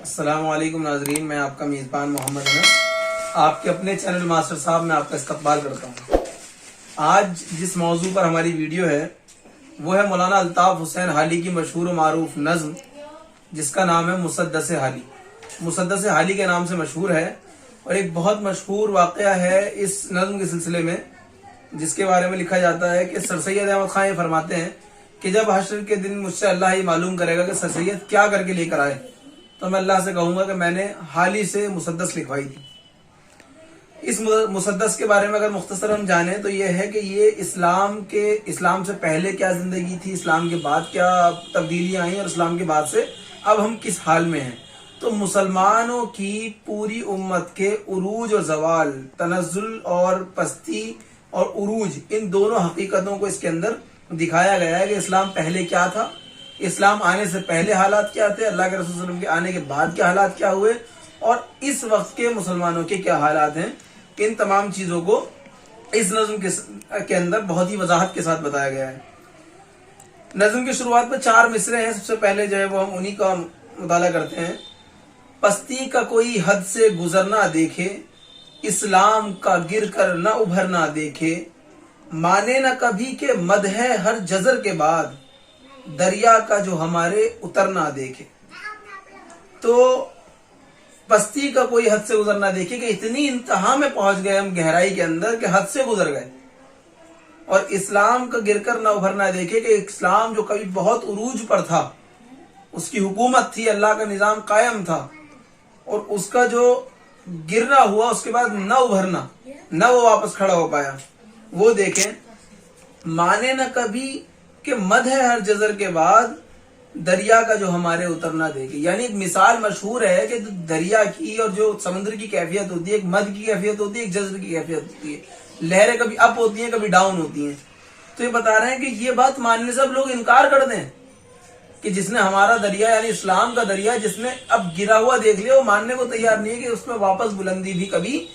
السلام علیکم ناظرین، میں آپ کا میزبان محمد انس آپ کے اپنے چینل ماسٹر صاحب میں آپ کا استقبال کرتا ہوں۔ آج جس موضوع پر ہماری ویڈیو ہے وہ ہے مولانا الطاف حسین حالی کی مشہور و معروف نظم جس کا نام ہے مسدس حالی۔ مسدس حالی کے نام سے مشہور ہے اور ایک بہت مشہور واقعہ ہے اس نظم کے سلسلے میں، جس کے بارے میں لکھا جاتا ہے کہ سر سید احمد خان یہ فرماتے ہیں کہ جب حشر کے دن مجھ سے اللہ یہ معلوم کرے گا کہ سر سید کیا کر کے لے کر آئے تو میں اللہ سے کہوں گا کہ میں نے حالی سے مسدس لکھوائی تھی۔ اس مسدس کے بارے میں اگر مختصر ہم جانیں تو یہ ہے کہ یہ اسلام سے پہلے کیا زندگی تھی، اسلام کے بعد کیا تبدیلیاں آئیں اور اسلام کے بعد سے اب ہم کس حال میں ہیں۔ تو مسلمانوں کی پوری امت کے عروج اور زوال، تنزل اور پستی اور عروج، ان دونوں حقیقتوں کو اس کے اندر دکھایا گیا ہے کہ اسلام پہلے کیا تھا، اسلام آنے سے پہلے حالات کیا تھے، اللہ کے رسول صلی اللہ علیہ وسلم کے آنے کے بعد کیا حالات کیا ہوئے، اور اس وقت کے مسلمانوں کے کیا حالات ہیں۔ ان تمام چیزوں کو اس نظم کے اندر بہت ہی وضاحت کے ساتھ بتایا گیا ہے۔ نظم کی شروعات میں 4 مصرے ہیں، سب سے پہلے جو ہے وہ ہم انہی کا مطالعہ کرتے ہیں۔ پستی کا کوئی حد سے گزرنا دیکھے، اسلام کا گر کر نہ ابھرنا دیکھے، مانے نہ کبھی کہ مدح ہر جزر کے بعد، دریا کا جو ہمارے اترنا دیکھے۔ تو پستی کا کوئی حد سے گزرنا دیکھے کہ اتنی انتہا میں پہنچ گئے ہم گہرائی کے اندر کہ حد سے گزر گئے، اور اسلام کا گر کر نہ ابھرنا دیکھے کہ اسلام جو کبھی بہت عروج پر تھا، اس کی حکومت تھی، اللہ کا نظام قائم تھا، اور اس کا جو گرنا ہوا اس کے بعد نہ ابھرنا، نہ وہ واپس کھڑا ہو پایا، وہ دیکھیں۔ مانے نہ کبھی کہ مدح ہر جزر کے بعد، دریا کا جو ہمارے اترنا دیکھے۔ یعنی ایک مثال مشہور ہے کہ دریا کی اور جو سمندر کی کیفیت ہوتی ہے، ایک مد کی کیفیت ہوتی ہے، ایک جزر کی کیفیت ہوتی ہے، لہریں کبھی اپ ہوتی ہیں کبھی ڈاؤن ہوتی ہیں۔ تو یہ بتا رہے ہیں کہ یہ بات ماننے سے اب لوگ انکار کر دیں کہ جس نے ہمارا دریا یعنی اسلام کا دریا جس نے اب گرا ہوا دیکھ لیا، وہ ماننے کو تیار نہیں ہے کہ اس میں واپس بلندی بھی کبھی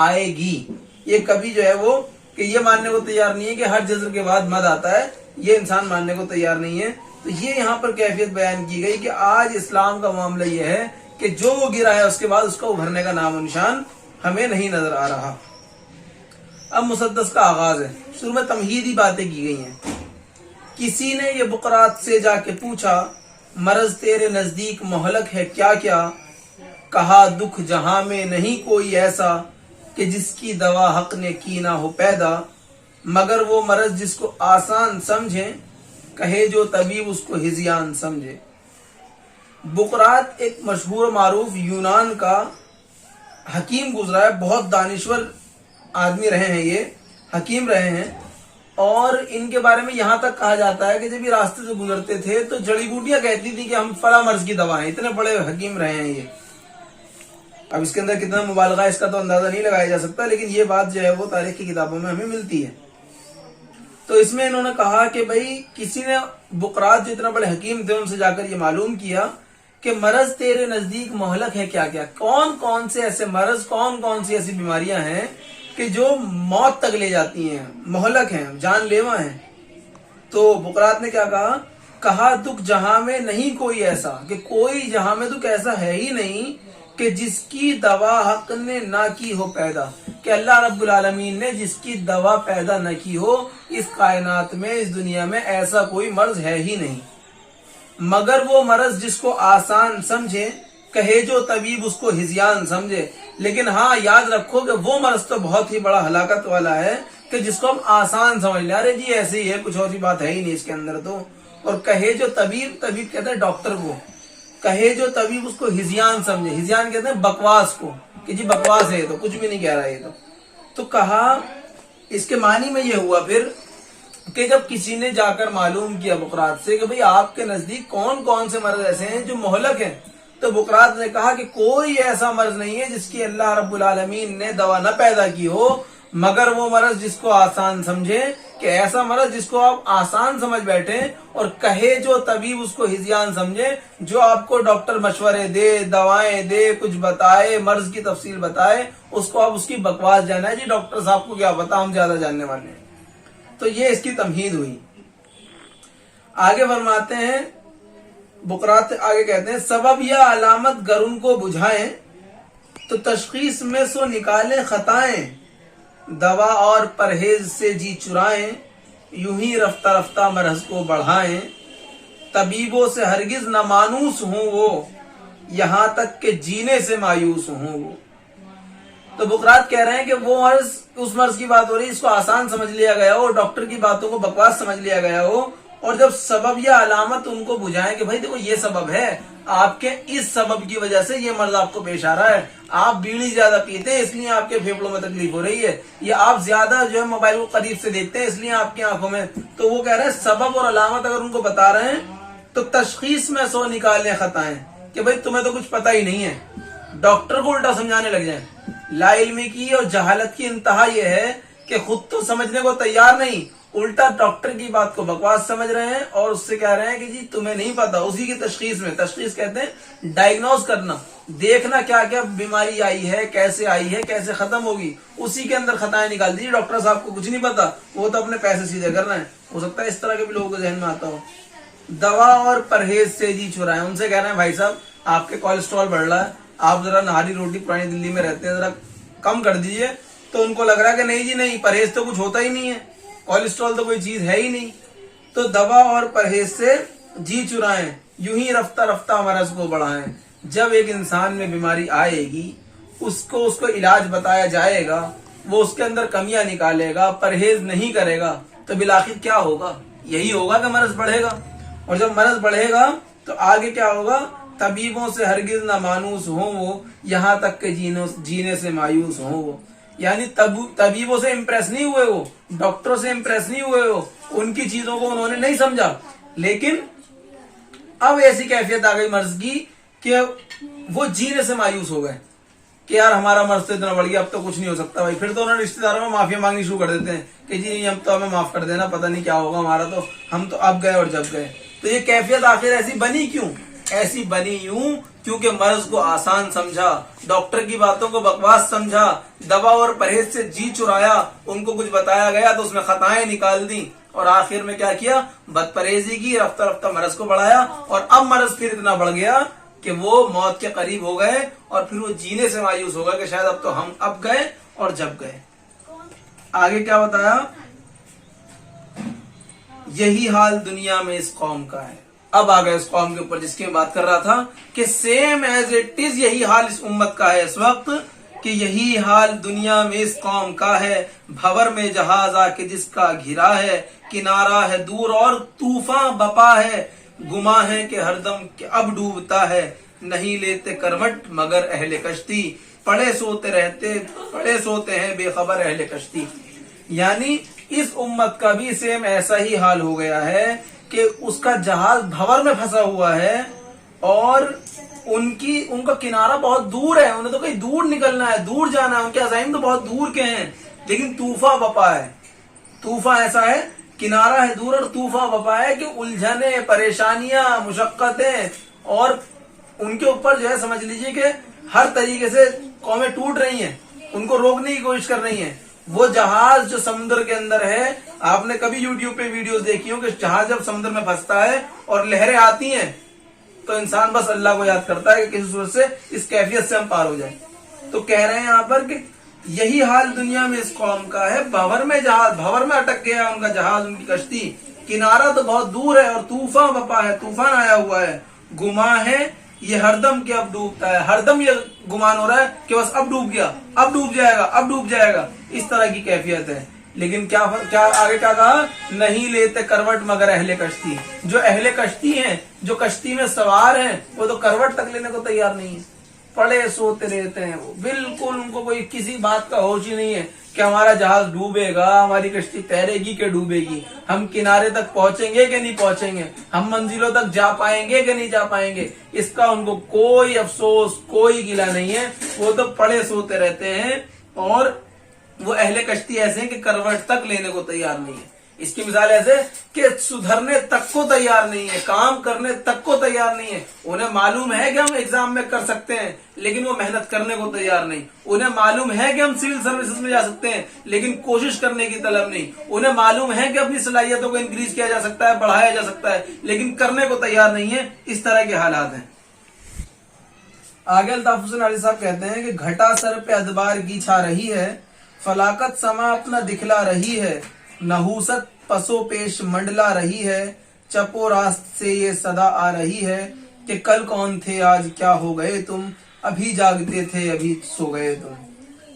آئے گی۔ یہ کبھی جو ہے وہ کہ یہ ماننے کو تیار نہیں ہے کہ ہر جزر کے بعد مد آتا ہے، یہ انسان ماننے کو تیار نہیں ہے۔ تو یہ یہاں پر کیفیت بیان کی گئی کہ آج اسلام کا معاملہ یہ ہے کہ جو وہ گرا ہے اس کے بعد اس کو ابھرنے کا نام و نشان ہمیں نہیں نظر آ رہا۔ اب مسدس کا آغاز ہے، شروع میں تمہیدی باتیں کی گئی ہیں۔ کسی نے یہ بقرات سے جا کے پوچھا، مرض تیرے نزدیک مہلک ہے کیا کیا، کہا دکھ جہاں میں نہیں کوئی ایسا کہ جس کی دوا حق نے کی نہ ہو پیدا، مگر وہ مرض جس کو آسان سمجھے، کہے جو طبیب اس کو ہذیان سمجھے۔ بقرات ایک مشہور معروف یونان کا حکیم گزرا ہے، بہت دانشور آدمی رہے ہیں، یہ حکیم رہے ہیں، اور ان کے بارے میں یہاں تک کہا جاتا ہے کہ جب یہ راستے سے گزرتے تھے تو جڑی بوٹیاں کہتی تھی کہ ہم فلاں مرض کی دوا ہیں، اتنے بڑے حکیم رہے ہیں یہ۔ اب اس کے اندر کتنا مبالغہ ہے اس کا تو اندازہ نہیں لگایا جا سکتا، لیکن یہ بات جو ہے وہ تاریخ کی کتابوں میں ہمیں ملتی ہے۔ تو اس میں انہوں نے کہا کہ بھائی کسی نے بقرات جو اتنا بڑے حکیم تھے ان سے جا کر یہ معلوم کیا کہ مرض تیرے نزدیک مہلک ہے کیا کیا، کون کون سے ایسے مرض، کون کون سی ایسی بیماریاں ہیں کہ جو موت تک لے جاتی ہیں، مہلک ہیں، جان لیوا ہیں۔ تو بقرات نے کیا کہا دکھ جہاں میں نہیں کوئی ایسا، کہ کوئی جہاں میں دکھ ایسا ہے ہی نہیں کہ جس کی دوا حق نے نہ کی ہو پیدا، کہ اللہ رب العالمین نے جس کی دوا پیدا نہ کی ہو اس کائنات میں، اس دنیا میں ایسا کوئی مرض ہے ہی نہیں، مگر وہ مرض جس کو آسان سمجھے، کہے جو طبیب اس کو ہذیان سمجھے۔ لیکن ہاں یاد رکھو کہ وہ مرض تو بہت ہی بڑا ہلاکت والا ہے کہ جس کو ہم آسان سمجھ لیں، ارے جی ایسے ہی ہے، کچھ اور سی بات ہے ہی نہیں اس کے اندر تو۔ اور کہے جو طبیب کہتے ہیں ڈاکٹر کو، کہے جو طبیب اس کو ہذیان سمجھے، ہذیان کہتے ہیں بکواس کو، کہ جی بکواس ہے، تو کچھ بھی نہیں کہہ رہا یہ تو کہا اس کے معنی میں یہ ہوا پھر کہ جب کسی نے جا کر معلوم کیا بقرات سے کہ بھئی آپ کے نزدیک کون کون سے مرض ایسے ہیں جو مہلک ہیں، تو بقرات نے کہا کہ کوئی ایسا مرض نہیں ہے جس کی اللہ رب العالمین نے دوا نہ پیدا کی ہو، مگر وہ مرض جس کو آسان سمجھے، کہ ایسا مرض جس کو آپ آسان سمجھ بیٹھے، اور کہے جو طبیب اس کو ہذیان سمجھے، جو آپ کو ڈاکٹر مشورے دے، دوائیں دے، کچھ بتائے، مرض کی تفصیل بتائے، اس کو آپ اس کی بکواس جانا ہے، جی ڈاکٹر صاحب کو کیا پتا، ہم زیادہ جاننے والے ہیں۔ تو یہ اس کی تمہید ہوئی۔ آگے فرماتے ہیں बुकरात आगे कहते हैं, सबब या अलामत गर उनको बुझाएं तो तशखीस में सो निकालें खताएं, दवा और परहेज से जी चुराएं, यूं ही रफ्ता रफ्ता मरहज को बढ़ाएं, तबीबों से हरगिज न मानूस हूं वो, यहाँ तक के जीने से मायूस हूं वो। तो बुकरात कह रहे हैं कि वो मर्ज, उस मर्ज की बात हो रही है, इसको आसान समझ लिया गया हो, डॉक्टर की बातों को बकवास समझ लिया गया हो, और जब सबब या अलामत उनको बुझाएं कि भाई देखो ये सबब है, आपके इस सबब की वजह से ये मर्ज आपको पेश आ रहा है, आप बीड़ी ज्यादा पीते हैं इसलिए आपके फेफड़ों में तकलीफ हो रही है, या आप ज्यादा जो है मोबाइल को करीब से देखते हैं इसलिए आपकी आंखों में, तो वो कह रहे हैं सबब और अलामत अगर उनको बता रहे हैं तो तशखीस में सो निकालने खताएं, कि भाई तुम्हें तो कुछ पता ही नहीं है, डॉक्टर को उल्टा समझाने लग जाए। ला इल्मी की और जहालत की इंतहा यह है कि खुद तो समझने को तैयार नहीं, उल्टा डॉक्टर की बात को बकवास समझ रहे हैं और उससे कह रहे हैं कि जी तुम्हें नहीं पता। उसी की तशखीस में, तशखीस कहते हैं डायग्नोज करना, देखना क्या क्या बीमारी आई है, कैसे आई है, कैसे खत्म होगी, उसी के अंदर खताएं निकाल दीजिए। डॉक्टर साहब को कुछ नहीं पता, वो तो अपने पैसे सीधे कर रहे हैं। हो सकता है इस तरह के भी लोगों के जहन में आता हो। दवा और परहेज से जी चुराएं, उनसे कह रहे हैं भाई साहब आपके कोलेस्ट्रॉल बढ़ रहा है, आप जरा नहारी रोटी पुरानी दिल्ली में रहते हैं जरा कम कर दीजिए। तो उनको लग रहा है कि नहीं जी नहीं, परहेज तो कुछ होता ही नहीं है, कोलेस्ट्रॉल तो कोई चीज है ही नहीं। तो दवा और परहेज से जी चुराएं, यूं ही रफ्ता रफ्ता मरज को बढ़ाएं। जब एक इंसान में बीमारी आएगी उसको इलाज बताया जाएगा, वो उसके अंदर कमियां निकालेगा, परहेज नहीं करेगा, तो बिलाखिर क्या होगा? यही होगा कि मरज बढ़ेगा। और जब मरज बढ़ेगा तो आगे क्या होगा? तबीबों से हरगिज न मानूस हो वो, यहाँ तक के जीने से मायूस हो वो। यानी तबीबों से इम्प्रेस नहीं हुए वो, डॉक्टरों से इम्प्रेस नहीं हुए वो, उनकी चीजों को उन्होंने नहीं समझा। लेकिन अब ऐसी कैफियत आ गई मर्ज की कि वो जीने से मायूस हो गए कि यार हमारा मर्ज तो इतना बढ़ गया, अब तो कुछ नहीं हो सकता भाई। फिर तो उन्होंने रिश्तेदारों में माफिया मांगनी शुरू कर देते हैं कि जी हम तो हमें माफ कर देना, पता नहीं क्या होगा हमारा, तो हम तो अब गए और जब गए। तो ये कैफियत आखिर ऐसी बनी क्यों? ऐसी बनी यूं क्योंकि मर्ज को आसान समझा, डॉक्टर की बातों को बकवास समझा, दवा और परहेज से जी चुराया, उनको कुछ बताया गया तो उसमें खताएं निकाल दी, और आखिर में क्या किया? बदपरहेजी की, रफ्ता रफ्ता मर्ज को बढ़ाया, और अब मर्ज फिर इतना बढ़ गया कि वो मौत के करीब हो गए, और फिर वो जीने से मायूस हो गए कि शायद अब तो हम अब गए और जब गए। आगे क्या बताया? यही हाल दुनिया में इस कौम का है। अब आ गए इस कौम के ऊपर जिसकी मैं बात कर रहा था कि सेम एज इट इज यही हाल इस उम्मत का है इस वक्त, कि यही हाल दुनिया में इस कौम का है। भंवर में जहाज आके जिसका घिरा है, किनारा है दूर और तूफान बपा है, गुमा है कि हरदम के अब डूबता है, नहीं लेते करवट मगर अहले कश्ती, पड़े सोते हैं बेखबर अहले कश्ती। यानी इस उम्मत का भी सेम ऐसा ही हाल हो गया है कि उसका जहाज भंवर में फंसा हुआ है और उनका किनारा बहुत दूर है, उन्हें तो कहीं दूर निकलना है, दूर जाना है, उनके अज़ाइम तो बहुत दूर के हैं, लेकिन तूफा बपा है। तूफा ऐसा है, किनारा है दूर और तूफा बपा है कि उलझने, परेशानियां, मुशक्कतें, और उनके ऊपर जो है समझ लीजिए कि हर तरीके से कौमें टूट रही हैं, उनको रोकने की कोशिश कर रही हैं। वो जहाज जो समुद्र के अंदर है, आपने कभी यूट्यूब पे वीडियोस देखी हो कि जहाज जब समुद्र में फंसता है और लहरें आती हैं तो इंसान बस अल्लाह को याद करता है कि किसी सूरत से इस कैफियत से हम पार हो जाए। तो कह रहे हैं यहाँ पर कि यही हाल दुनिया में इस कौम का है। भंवर में जहाज, भंवर में अटक गया उनका जहाज, उनकी कश्ती, किनारा तो बहुत दूर है और तूफान बपा है, तूफान आया हुआ है, गुमा है ये हरदम के अब डूबता है, हरदम ये गुमान हो रहा है कि बस अब डूब गया, अब डूब जाएगा, अब डूब जाएगा, इस तरह की कैफियत है। लेकिन क्या आगे क्या कहा? नहीं लेते करवट मगर अहले कश्ती। जो अहले कश्ती हैं, जो कश्ती में सवार हैं, वो तो करवट तक लेने को तैयार नहीं है, पड़े सोते रहते हैं वो, बिल्कुल उनको कोई किसी बात का होश ही नहीं है कि हमारा जहाज डूबेगा, हमारी कश्ती तैरेगी कि डूबेगी, हम किनारे तक पहुंचेंगे कि नहीं पहुंचेंगे, हम मंजिलों तक जा पाएंगे कि नहीं जा पाएंगे, इसका उनको कोई अफसोस, कोई गिला नहीं है। वो तो पड़े सोते रहते हैं, और वो अहले कश्ती ऐसे हैं कि करवट तक लेने को तैयार नहीं है। इसकी मिसाल ऐसे कि सुधरने तक को तैयार नहीं है, काम करने तक को तैयार नहीं है। उन्हें मालूम है कि हम एग्जाम में कर सकते हैं, लेकिन वो मेहनत करने को तैयार नहीं। उन्हें मालूम है कि हम सिविल सर्विसेज में जा सकते हैं, लेकिन कोशिश करने की तलब नहीं। उन्हें मालूम है कि अपनी सलाहियतों को इंक्रीज किया जा सकता है, बढ़ाया जा सकता है, लेकिन करने को तैयार नहीं है। इस तरह के हालात हैं। आगे अल्ताफ हुसैन अली साहब कहते हैं कि घटा सर पे अदबार की छा रही है, फलाकत समा अपना दिखला रही है, नहूसत पसो पेश मंडला रही है, चपो रास्त से ये सदा आ रही है कि कल कौन थे आज क्या हो गए तुम, अभी जागते थे अभी सो गए तुम।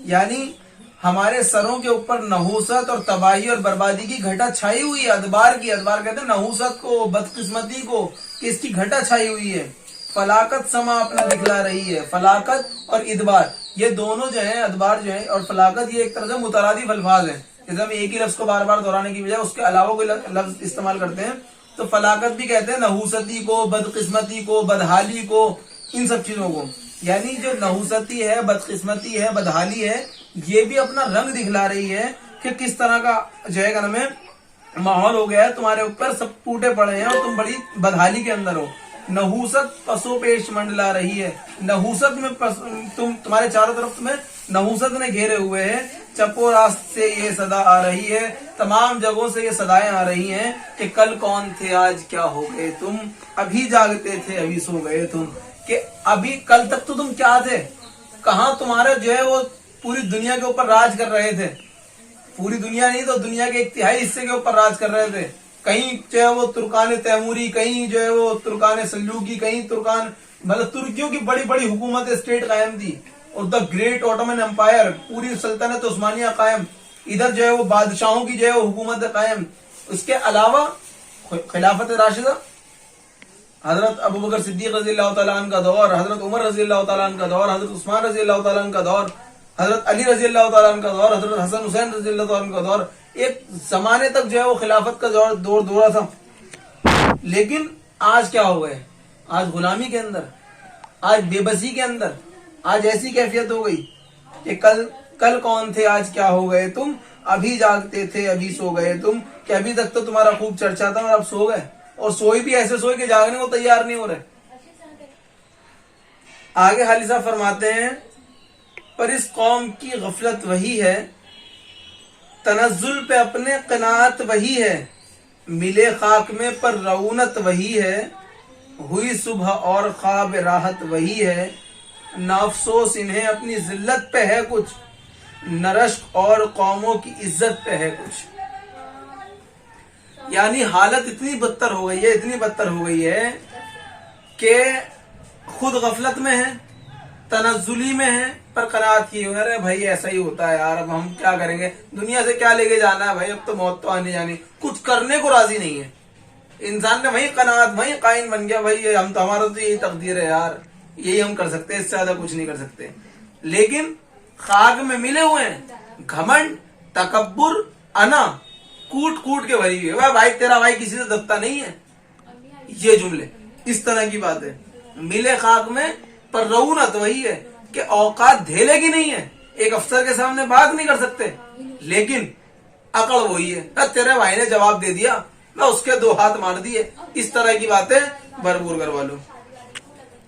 यानी हमारे सरों के ऊपर नहूसत और तबाही और बर्बादी की घटा छाई हुई है, अदबार की। अदबार कहते हैं नहूसत को, बदकिस्मती को, कि इसकी घटा छाई हुई है। फलाकत समा अपना दिखला रही है। फलाकत और इदबार ये दोनों जो है, अदबार जो है और फलाकत, ये एक तरह से मुतरादिफ अल्फाज है। जैसे हम एक ही लफ्ज को बार बार दोहराने की बजाय उसके अलावा कोई लफ्ज इस्तेमाल करते हैं, तो फलाकत भी कहते हैं नहूसती को, बदकिस्मती को, बदहाली को, इन सब चीजों को। यानी जो नहूसती है, बदकिस्मती है, बदहाली है, ये भी अपना रंग दिखला रही है कि किस तरह का जो है में माहौल हो गया है तुम्हारे ऊपर, सब टूटे पड़े हैं और तुम बड़ी बदहाली के अंदर हो। नहूसत पसो पेश मंडला रही है। नहूसत में तुम्हारे चारों तरफ में नहूसत ने घेरे हुए हैं। चपो रास्त से ये सदा आ रही है, तमाम जगहों से ये सदाएं आ रही हैं कि कल कौन थे आज क्या हो गए तुम, अभी जागते थे अभी सो गए तुम। कि अभी कल तक तो तुम क्या थे, कहाँ तुम्हारे जो है वो पूरी दुनिया के ऊपर राज कर रहे थे। पूरी दुनिया नहीं तो दुनिया के एक तिहाई हिस्से के ऊपर राज कर रहे थे। कहीं जो है वो तुर्कान तैमूरी, कहीं जो है वो तुर्कान सल्जूकी, कहीं तुर्कान मतलब तुर्कियों की बड़ी बड़ी हुकूमत स्टेट कायम थी, और द ग्रेट ऑटोमन एम्पायर, पूरी सल्तनत उस्मानिया कायम। इधर जो है वो बादशाहों की जो है वो हुकूमत कायम। उसके अलावा खिलाफत राशिदा, हजरत अबू बकर सिद्दीक रज़ी अल्लाह तआला अन्हु का दौर, हजरत उमर रज़ी अल्लाह तआला अन्हु का दौर, हजरत उस्मान रज़ी अल्लाह तआला अन्हु का दौर, हजरत अली रज़ी अल्लाह तआला अन्हु का दौर, हजरत हसन हुसैन रज़ी अल्लाह तआला अन्हु का दौर। एक जमाने तक जो है वो खिलाफत का दौर दौरा था। लेकिन आज क्या हो गए, आज गुलामी के अंदर, आज बेबसी के अंदर, आज ऐसी कैफियत हो गई कि कल कौन थे आज क्या हो गए तुम, अभी जागते थे अभी सो गए तुम। कि अभी तक तो तुम्हारा खूब चर्चा था और अब सो गए, और सोई भी ऐसे सोए कि जागने को तैयार नहीं हो रहे। आगे हाली साहब फरमाते हैं, पर इस कौम की गफलत वही है, तनज़्ज़ुल पे अपने क़नाअत वही है, मिले खाक में पर रऊनत वही है, हुई सुबह और ख्वाब राहत वही है, ना अफसोस इन्हें अपनी जिल्लत पे है कुछ, न रश्क और कौमों की इज्जत पे है कुछ। यानी हालत इतनी बदतर हो गई है, इतनी बदतर हो गई है कि खुद गफलत में है, तनज़्ज़ुली में है, पर कनात की हुई है। अरे भाई ऐसा ही होता है यार, अब हम क्या करेंगे, दुनिया से क्या लेके जाना है भाई, अब तो मौत तो आने जानी, कुछ करने को राजी नहीं है इंसान ने। वही कनात, वही कायन बन गया, भाई हम तो, हमारा तो यही तकदीर है यार, यही हम कर सकते हैं, इससे ज्यादा कुछ नहीं कर सकते। लेकिन खाक में मिले हुए हैं घमंड, तकब्बुर, अना, कूट कूट के भरी हुई है। भाई तेरा भाई किसी से दबता नहीं है, ये जुमले इस तरह की बात है। मिले खाक में पर रऊनत वही है कि औकात धेले की नहीं है, एक अफसर के सामने बात नहीं कर सकते, लेकिन अकड़ वही है, तेरे भाई ने जवाब दे दिया, मैं उसके दो हाथ मार दिए। इस तरह की बातें भरपूर करवा लो।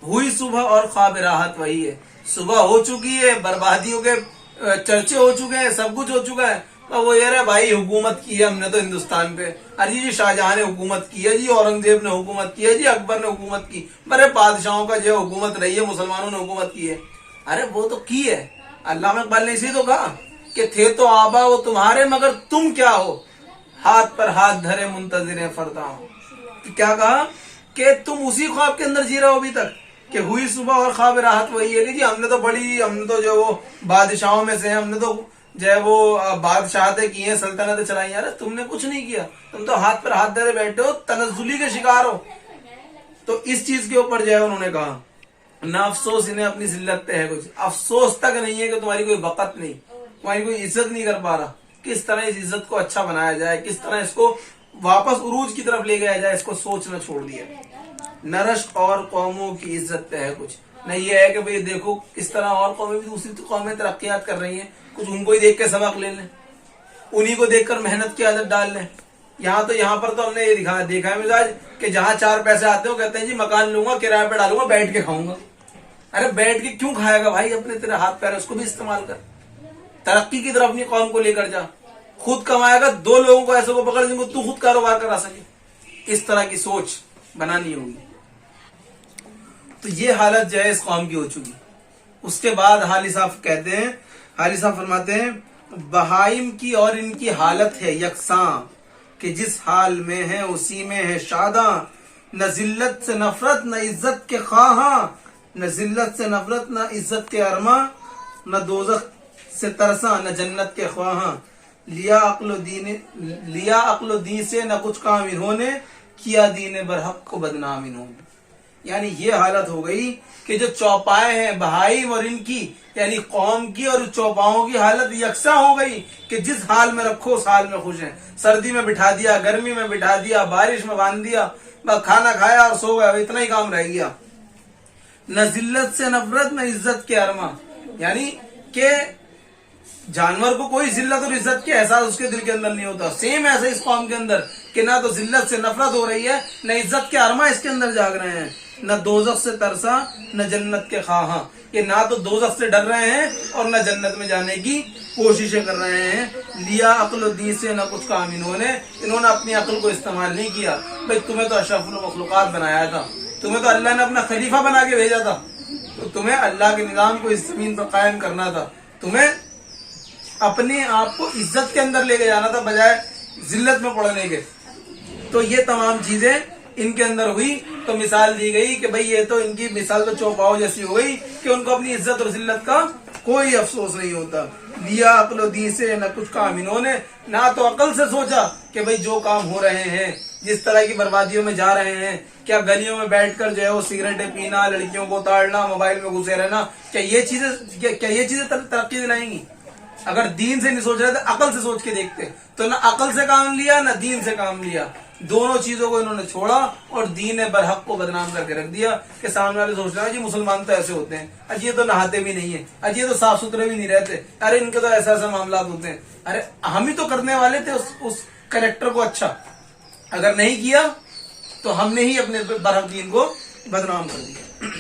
हुई सुबह और ख्वाब राहत वही है, सुबह हो चुकी है, बर्बादियों के चर्चे हो चुके हैं, सब कुछ हो चुका है, तो वो यार भाई हुकूमत की है हमने तो हिंदुस्तान पे, अरे जी शाहजहां ने हुकूमत की है जी, औरंगजेब ने हुकूमत की है जी, अकबर ने हुकूमत की, बड़े बादशाहों का जो हुकूमत रही है, मुसलमानों ने हुकूमत की है। अरे वो तो की है, अल्लामा इकबाल ने इसी तो कहा कि थे तो आबा वो तुम्हारे, मगर तुम क्या हो, हाथ पर हाथ धरे मुंतजिर फरदा हो। क्या कहा कि तुम उसी ख्वाब के अंदर जी रहे हो अभी तक, कि हुई सुबह और ख्वाब राहत वही है कि जी हमने तो जो वो बादशाहों में से हैं, हमने तो जो है वो बादशाहतें की हैं, सल्तनतें चलाई हैं। अरे तुमने कुछ नहीं किया, तुम तो हाथ पर हाथ धरे बैठे हो, तनज़्ज़ुली के शिकार हो। तो इस चीज के ऊपर जो है उन्होंने कहा, ना अफसोस इन्हें अपनी जिल्लत पे है कुछ, अफसोस तक नहीं है कि तुम्हारी कोई वक़्त नहीं, तुम्हारी कोई इज्जत नहीं कर पा रहा। किस तरह इस इज्जत को अच्छा बनाया जाए, किस तरह इसको वापस उरूज की तरफ ले गया जाए, इसको सोचना छोड़ दिया। न रश्क और कौमों की इज्जत पे है कुछ, न ये है कि भाई देखो किस तरह और कौमें भी दूसरी कौमें तरक्कियात कर रही हैं, कुछ उनको ही देख के सबक ले लें, उन्हीं को देखकर मेहनत की आदत डाल लें। यहाँ पर तो हमने ये देखा है मिजाज कि जहाँ 4 पैसे आते हो कहते हैं जी मकान लूंगा, किराए पे डालूंगा, बैठ के खाऊंगा। अरे बैठ के क्यों खाएगा भाई, अपने तेरे हाथ पैर उसको भी इस्तेमाल कर, तरक्की की तरफ अपनी कौम को लेकर जा। खुद कमाएगा, 2 लोगों को ऐसे को पकड़ जिनको तू खुद कारोबार करा सके। इस तरह की सोच बनानी होगी। तो ये हालत जो है इस कौम की हो चुकी। उसके बाद हाली साहब कहते हैं, हाली साहब फरमाते हैं बहाइम की और इनकी हालत है यकसां कि जिस हाल में है उसी में है शादा, न जिल्लत से नफरत न इज्जत के ख्वाहा, न जिल्लत से नफरत न इज्जत के अरमा, न दोज़ख से तरसा न जन्नत के ख्वाहा। लिया अक्ल दीन से न कुछ काम इन्होंने, किया दीन बरहक को बदनाम इन्होंने। यानी ये हालत हो गई कि जो चौपाए हैं बहाइम और इनकी यानी कौम की और चौपाओं की हालत यकसा हो गई कि जिस हाल में रखो उस हाल में खुश हैं। सर्दी में बिठा दिया, गर्मी में बिठा दिया, बारिश में बांध दिया, बस खाना खाया और सो गया, इतना ही काम रह गया। न जिल्लत से नफरत न इज्जत के अरमा, यानी के जानवर को कोई जिल्लत और इज्जत के एहसास उसके दिल के अंदर नहीं होता। सेम ऐसे इस कौम के अंदर कि ना तो जिल्लत से नफरत हो रही है, न इज्जत के अरमा इसके अंदर जाग रहे हैं, न दोज़ख से तरसा न जन्नत के ख्वाहा। ये ना तो दोज़ख से डर रहे हैं और न जन्नत में जाने की कोशिशें कर रहे हैं। लिया अक्ल दी से न कुछ काम इन्होंने अपनी अक्ल को इस्तेमाल नहीं किया। भाई तुम्हें तो अशरफुल मखलूकात बनाया था, तुम्हें तो अल्लाह ने अपना खलीफा बना के भेजा था, तो तुम्हें अल्लाह के निजाम को इस जमीन पर कायम करना था, तुम्हें अपने आप को इज्जत के अंदर लेके जाना था बजाय जिल्लत में पड़ने के। तो ये तमाम चीजें इनके अंदर हुई तो मिसाल दी गई कि भाई ये तो इनकी मिसाल तो चौपाओ जैसी हो गई कि उनको अपनी इज्जत और जिल्लत का कोई अफसोस नहीं होता। लिया अक्ल दी से न कुछ काम इन्होंने, ना तो अकल से सोचा कि भाई जो काम हो रहे हैं, जिस तरह की बर्बादियों में जा रहे हैं, क्या गलियों में बैठकर जो है वो सिगरेटें पीना, लड़कियों को ताड़ना, मोबाइल में घुसे रहना, क्या ये चीजें तरक्की दिलाएंगी? अगर दीन से नहीं सोच रहे थे अकल से सोच के देखते तो ना अकल से काम लिया ना दीन से काम लिया। दोनों चीजों को इन्होंने छोड़ा और दीन बरहक को बदनाम करके रख दिया कि सामने वाले सोच रहे हैं जी मुसलमान तो ऐसे होते हैं, अजी ये तो नहाते भी नहीं है, अजी ये तो साफ सुथरे भी नहीं रहते, अरे इनके तो ऐसा ऐसा मामला होते हैं। अरे हम ही तो करने वाले थे उस कैरेक्टर को अच्छा, अगर नहीं किया तो हमने ही अपने बरहक दीन को बदनाम कर दिया।